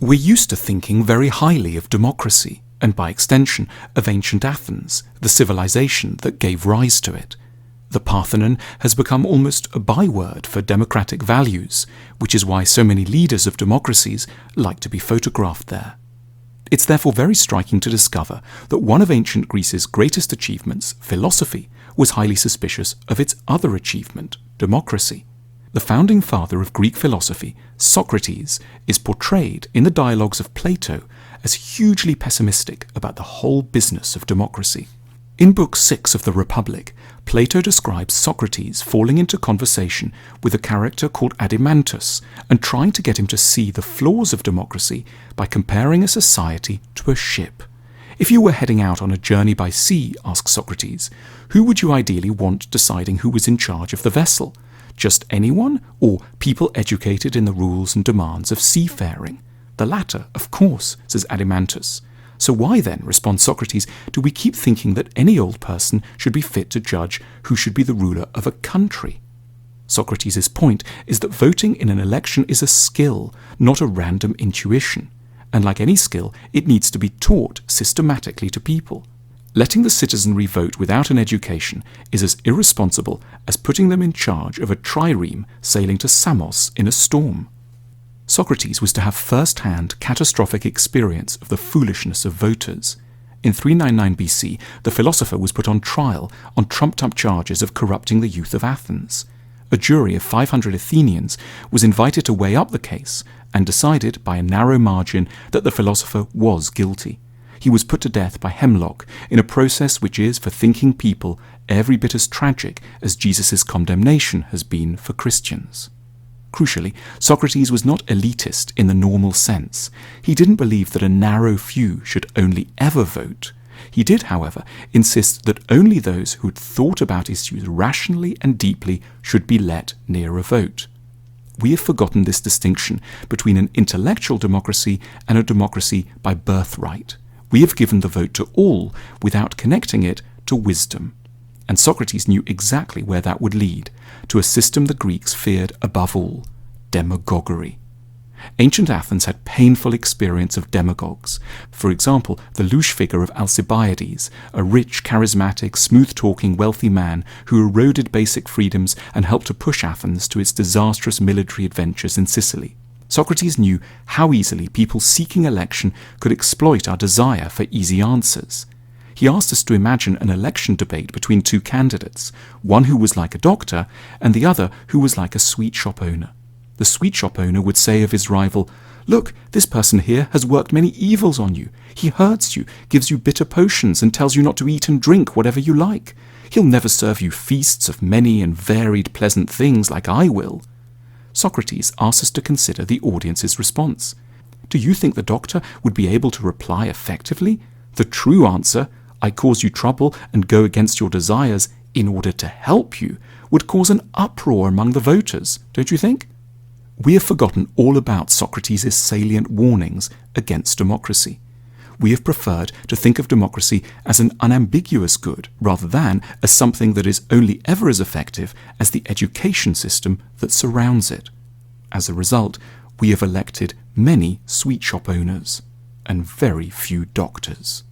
We're used to thinking very highly of democracy, and by extension of ancient Athens, the civilization that gave rise to it. The Parthenon has become almost a byword for democratic values, which is why so many leaders of democracies like to be photographed there. It's therefore very striking to discover that one of ancient Greece's greatest achievements, philosophy, was highly suspicious of its other achievement, democracy. The founding father of Greek philosophy, Socrates, is portrayed in the dialogues of Plato as hugely pessimistic about the whole business of democracy. In Book 6 of the Republic, Plato describes Socrates falling into conversation with a character called Adimantus and trying to get him to see the flaws of democracy by comparing a society to a ship. If you were heading out on a journey by sea, asks Socrates, who would you ideally want deciding who was in charge of the vessel? Just anyone, or people educated in the rules and demands of seafaring? The latter, of course, says Adimantus. So why then, responds Socrates, do we keep thinking that any old person should be fit to judge who should be the ruler of a country? Socrates' point is that voting in an election is a skill, not a random intuition. And like any skill, it needs to be taught systematically to people. Letting the citizenry vote without an education is as irresponsible as putting them in charge of a trireme sailing to Samos in a storm. Socrates was to have first-hand catastrophic experience of the foolishness of voters. In 399 BC, the philosopher was put on trial on trumped-up charges of corrupting the youth of Athens. A jury of 500 Athenians was invited to weigh up the case and decided by a narrow margin that the philosopher was guilty. He was put to death by hemlock in a process which is, for thinking people, every bit as tragic as Jesus' condemnation has been for Christians. Crucially, Socrates was not elitist in the normal sense. He didn't believe that a narrow few should only ever vote. He did, however, insist that only those who had thought about issues rationally and deeply should be let near a vote. We have forgotten this distinction between an intellectual democracy and a democracy by birthright. We have given the vote to all without connecting it to wisdom. And Socrates knew exactly where that would lead, to a system the Greeks feared above all, demagoguery. Ancient Athens had painful experience of demagogues. For example, the louche figure of Alcibiades, a rich, charismatic, smooth-talking, wealthy man who eroded basic freedoms and helped to push Athens to its disastrous military adventures in Sicily. Socrates knew how easily people seeking election could exploit our desire for easy answers. He asked us to imagine an election debate between two candidates, one who was like a doctor and the other who was like a sweet shop owner. The sweet shop owner would say of his rival, "Look, this person here has worked many evils on you. He hurts you, gives you bitter potions, and tells you not to eat and drink whatever you like. He'll never serve you feasts of many and varied pleasant things like I will." Socrates asks us to consider the audience's response. Do you think the doctor would be able to reply effectively? The true answer, "I cause you trouble and go against your desires in order to help you," would cause an uproar among the voters, don't you think? We have forgotten all about Socrates' salient warnings against democracy. We have preferred to think of democracy as an unambiguous good rather than as something that is only ever as effective as the education system that surrounds it. As a result, we have elected many sweet shop owners and very few doctors.